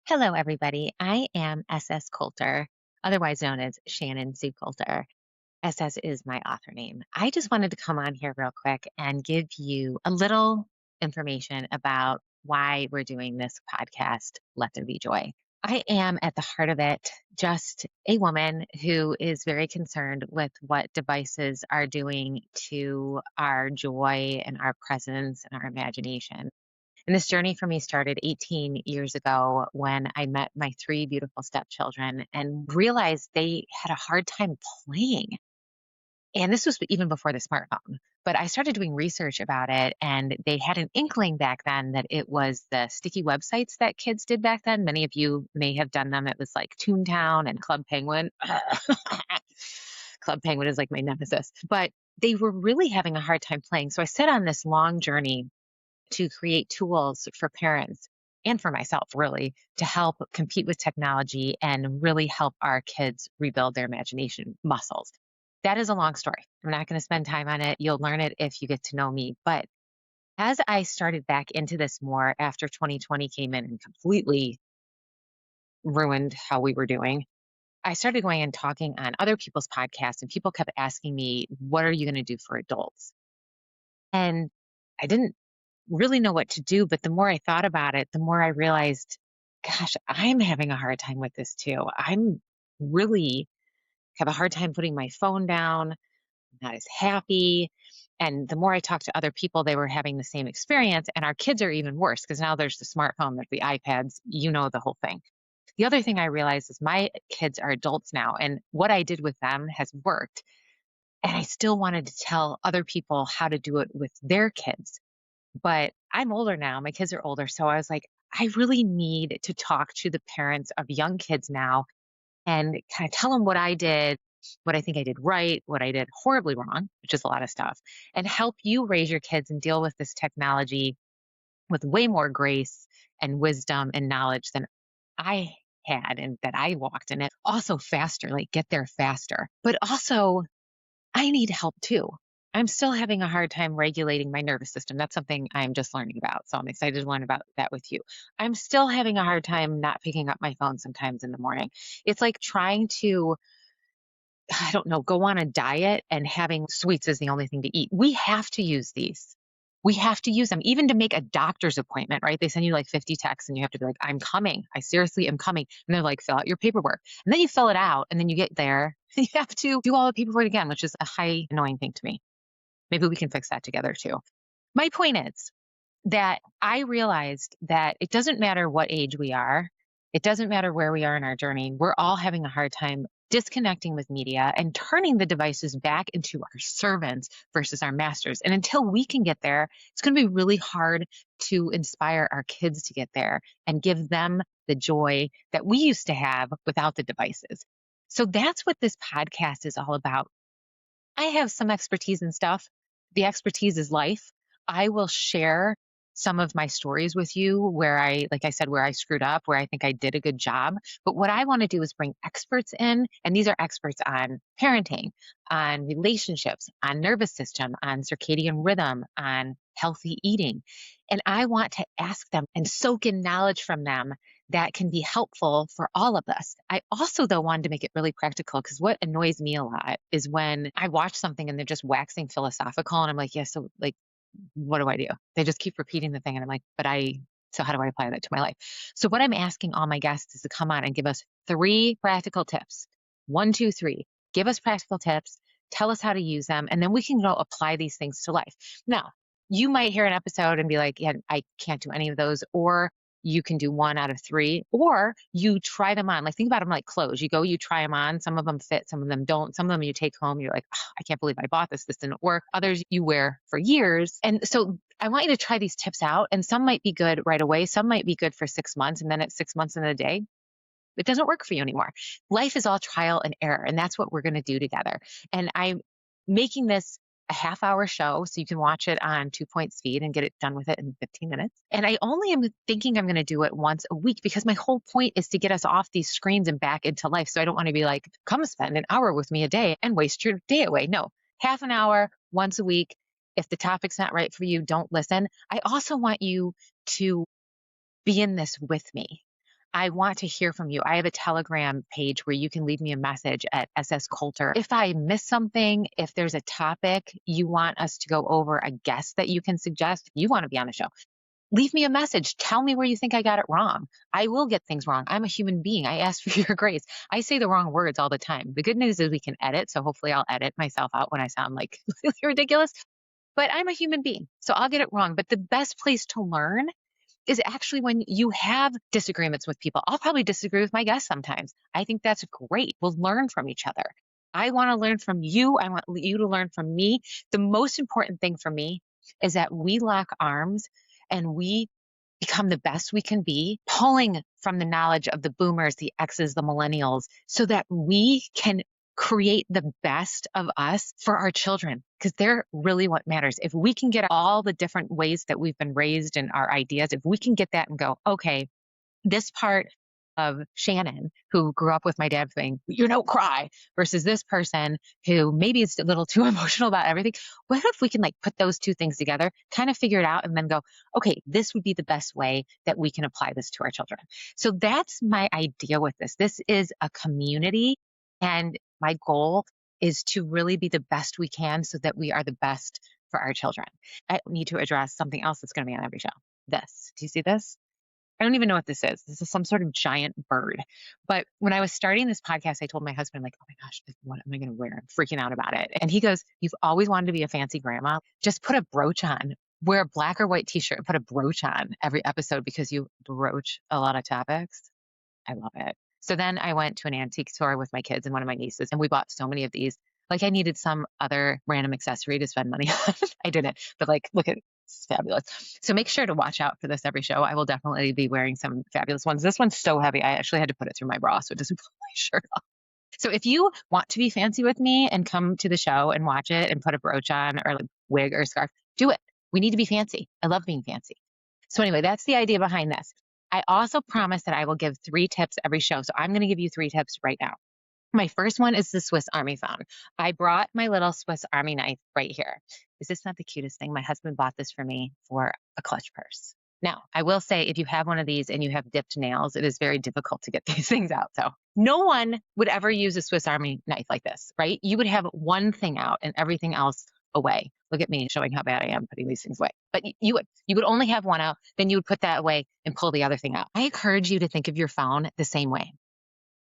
Hello, everybody. I am SS Coulter, otherwise known as Shannon Sue Coulter. SS is my author name. I just wanted to come on here real quick and give you a little information about why we're doing this podcast, Let There Be Joy. I am at the heart of it just a woman who is very concerned with what devices are doing to our joy and our presence and our imagination. And this journey for me started 18 years ago when I met my three beautiful stepchildren and realized they had a hard time playing. And this was even before the smartphone. But I started doing research about it, and they had an inkling back then that it was the sticky websites that kids did back then. Many of you may have done them. It was like Toontown and Club Penguin. Club Penguin is like my nemesis. But they were really having a hard time playing. So I set on this long journey to create tools for parents and for myself, really, to help compete with technology and really help our kids rebuild their imagination muscles. That is a long story. I'm not going to spend time on it. You'll learn it if you get to know me. But as I started back into this more after 2020 came in and completely ruined how we were doing, I started going and talking on other people's podcasts, and people kept asking me, what are you going to do for adults? And I didn't really know what to do. But the more I thought about it, the more I realized, gosh, I'm having a hard time with this too. I'm really have a hard time putting my phone down, not as happy. And the more I talked to other people, they were having the same experience. And our kids are even worse because now there's the smartphone, there's the iPads, the whole thing. The other thing I realized is my kids are adults now, and what I did with them has worked. And I still wanted to tell other people how to do it with their kids. But I'm older now, my kids are older, so I was like, I really need to talk to the parents of young kids now and kind of tell them what I did, what I think I did right, what I did horribly wrong, which is a lot of stuff, and help you raise your kids and deal with this technology with way more grace and wisdom and knowledge than I had and that I walked in it. Also faster, like get there faster. But also I need help too. I'm still having a hard time regulating my nervous system. That's something I'm just learning about. So I'm excited to learn about that with you. I'm still having a hard time not picking up my phone sometimes in the morning. It's like trying to, I don't know, go on a diet and having sweets is the only thing to eat. We have to use these. We have to use them, even to make a doctor's appointment, right? They send you like 50 texts and you have to be like, I'm coming. I seriously am coming. And they're like, fill out your paperwork. And then you fill it out and then you get there and you have to do all the paperwork again, which is a high annoying thing to me. Maybe we can fix that together too. My point is that I realized that it doesn't matter what age we are, it doesn't matter where we are in our journey. We're all having a hard time disconnecting with media and turning the devices back into our servants versus our masters. And until we can get there, it's going to be really hard to inspire our kids to get there and give them the joy that we used to have without the devices. So that's what this podcast is all about. I have some expertise in stuff. The expertise is life. I will share some of my stories with you where like I said, where I screwed up, where I think I did a good job. But what I want to do is bring experts in, and these are experts on parenting, on relationships, on nervous system, on circadian rhythm, on healthy eating. And I want to ask them and soak in knowledge from them that can be helpful for all of us. I also, though, wanted to make it really practical because what annoys me a lot is when I watch something and they're just waxing philosophical and I'm like, yeah, so like, what do I do? They just keep repeating the thing. And I'm like, so how do I apply that to my life? So what I'm asking all my guests is to come on and give us 3 practical tips. 1, 2, 3. Give us practical tips. Tell us how to use them. And then we can go apply these things to life. Now, you might hear an episode and be like, yeah, I can't do any of those. Or you can do 1 out of 3, or you try them on. Like think about them like clothes. You go, you try them on. Some of them fit, some of them don't. Some of them you take home. You're like, oh, I can't believe I bought this. This didn't work. Others you wear for years. And so I want you to try these tips out. And some might be good right away. Some might be good for 6 months. And then at 6 months in a day, it doesn't work for you anymore. Life is all trial and error. And that's what we're going to do together. And I'm making this a half-hour show so you can watch it on 2-point speed and get it done with it in 15 minutes. And I only am thinking I'm going to do it once a week because my whole point is to get us off these screens and back into life. So I don't want to be like, come spend an hour with me a day and waste your day away. No, half an hour once a week. If the topic's not right for you, don't listen. I also want you to be in this with me. I want to hear from you. I have a Telegram page where you can leave me a message at SS Coulter. If I miss something, if there's a topic you want us to go over, a guest that you can suggest, you want to be on the show, leave me a message. Tell me where you think I got it wrong. I will get things wrong. I'm a human being. I ask for your grace. I say the wrong words all the time. The good news is we can edit. So hopefully I'll edit myself out when I sound like really ridiculous. But I'm a human being. So I'll get it wrong. But the best place to learn is actually when you have disagreements with people. I'll probably disagree with my guests sometimes. I think that's great. We'll learn from each other. I want to learn from you. I want you to learn from me. The most important thing for me is that we lock arms and we become the best we can be, pulling from the knowledge of the boomers, the X's, the millennials, so that we can create the best of us for our children, because they're really what matters. If we can get all the different ways that we've been raised and our ideas, if we can get that and go, okay, this part of Shannon, who grew up with my dad saying, you don't cry, versus this person who maybe is a little too emotional about everything. What if we can like put those two things together, kind of figure it out, and then go, okay, this would be the best way that we can apply this to our children. So that's my idea with this. This is a community, and my goal is to really be the best we can so that we are the best for our children. I need to address something else that's going to be on every show. This. Do you see this? I don't even know what this is. This is some sort of giant bird. But when I was starting this podcast, I told my husband, like, oh my gosh, what am I going to wear? I'm freaking out about it. And he goes, you've always wanted to be a fancy grandma. Just put a brooch on. Wear a black or white t-shirt and put a brooch on every episode because you broach a lot of topics. I love it. So then I went to an antique store with my kids and one of my nieces, and we bought so many of these. Like I needed some other random accessory to spend money on. I didn't, but like, look at it's fabulous. So make sure to watch out for this every show. I will definitely be wearing some fabulous ones. This one's so heavy. I actually had to put it through my bra so it doesn't pull my shirt off. So if you want to be fancy with me and come to the show and watch it and put a brooch on or like wig or scarf, do it. We need to be fancy. I love being fancy. So anyway, that's the idea behind this. I also promise that I will give 3 tips every show. So I'm going to give you 3 tips right now. My first one is the Swiss Army phone. I brought my little Swiss Army knife right here. Is this not the cutest thing? My husband bought this for me for a clutch purse. Now, I will say if you have one of these and you have dipped nails, it is very difficult to get these things out. So no one would ever use a Swiss Army knife like this, right? You would have one thing out and everything else away. Look at me showing how bad I am putting these things away. But you would only have one out, then you would put that away and pull the other thing out. I encourage you to think of your phone the same way.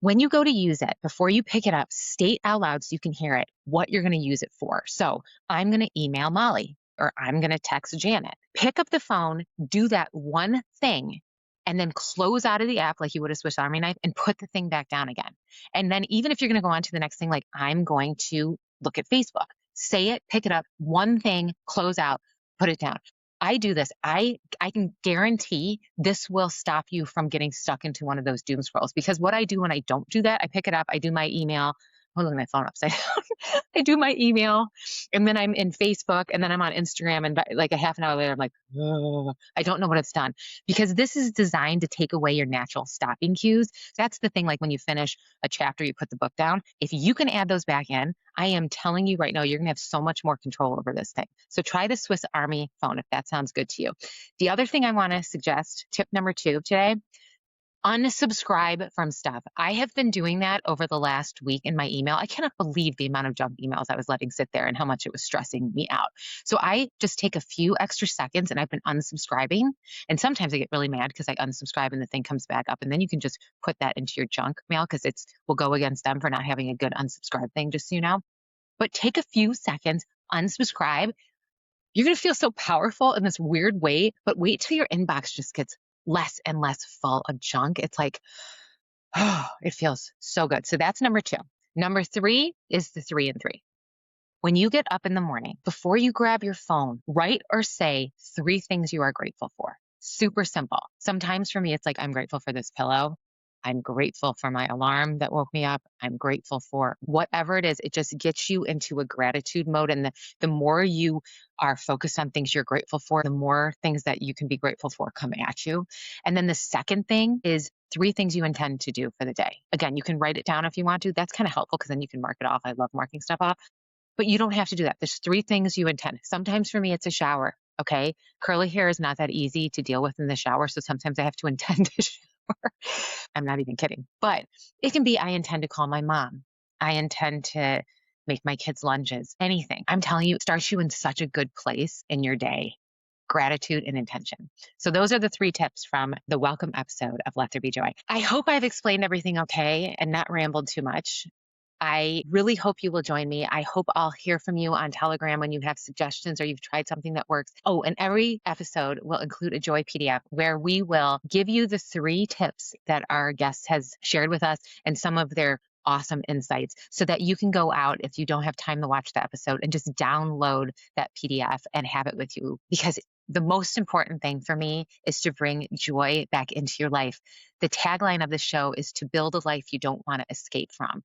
When you go to use it, before you pick it up, state out loud so you can hear it what you're going to use it for. So I'm going to email Molly or I'm going to text Janet. Pick up the phone, do that one thing, and then close out of the app like you would a Swiss Army knife and put the thing back down again. And then even if you're going to go on to the next thing, like I'm going to look at Facebook, say it, pick it up, one thing, close out, put it down. I do this. I can guarantee this will stop you from getting stuck into one of those doom scrolls, because what I do when I don't do that, I pick it up, I do my email. Oh, look at my phone upside down. I do my email and then I'm in Facebook and then I'm on Instagram, and like a half an hour later, I'm like, oh, I don't know what it's done, because this is designed to take away your natural stopping cues. That's the thing. Like when you finish a chapter, you put the book down. If you can add those back in, I am telling you right now, you're going to have so much more control over this thing. So try the Swiss Army phone if that sounds good to you. The other thing I want to suggest, tip number 2 today, unsubscribe from stuff. I have been doing that over the last week in my email. I cannot believe the amount of junk emails I was letting sit there and how much it was stressing me out. So I just take a few extra seconds and I've been unsubscribing. And sometimes I get really mad because I unsubscribe and the thing comes back up. And then you can just put that into your junk mail because will go against them for not having a good unsubscribe thing, just so you know. But take a few seconds, unsubscribe. You're going to feel so powerful in this weird way, but wait till your inbox just gets less and less full of junk. It's like, oh, it feels so good. So that's number 2. Number 3 is the 3 and 3. When you get up in the morning, before you grab your phone, write or say 3 things you are grateful for. Super simple. Sometimes for me, it's like, I'm grateful for this pillow. I'm grateful for my alarm that woke me up. I'm grateful for whatever it is. It just gets you into a gratitude mode. And the more you are focused on things you're grateful for, the more things that you can be grateful for come at you. And then the second thing is 3 things you intend to do for the day. Again, you can write it down if you want to. That's kind of helpful because then you can mark it off. I love marking stuff off. But you don't have to do that. There's 3 things you intend. Sometimes for me, it's a shower. Okay. Curly hair is not that easy to deal with in the shower. So sometimes I have to intend to shower. I'm not even kidding. But it can be I intend to call my mom. I intend to make my kids lunches, anything. I'm telling you, it starts you in such a good place in your day. Gratitude and intention. So, those are the 3 tips from the welcome episode of Let There Be Joy. I hope I've explained everything okay and not rambled too much. I really hope you will join me. I hope I'll hear from you on Telegram when you have suggestions or you've tried something that works. Oh, and every episode will include a Joy PDF where we will give you the 3 tips that our guest has shared with us and some of their awesome insights so that you can go out if you don't have time to watch the episode and just download that PDF and have it with you. Because the most important thing for me is to bring joy back into your life. The tagline of the show is to build a life you don't want to escape from.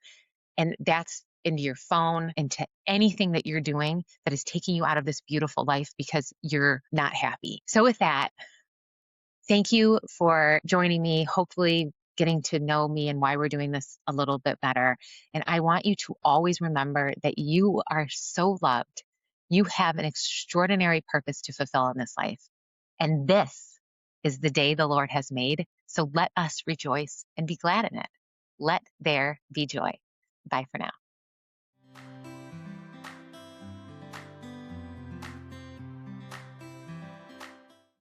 And that's into your phone, into anything that you're doing that is taking you out of this beautiful life because you're not happy. So, with that, thank you for joining me, hopefully getting to know me and why we're doing this a little bit better. And I want you to always remember that you are so loved. You have an extraordinary purpose to fulfill in this life. And this is the day the Lord has made. So let us rejoice and be glad in it. Let there be joy. Bye for now.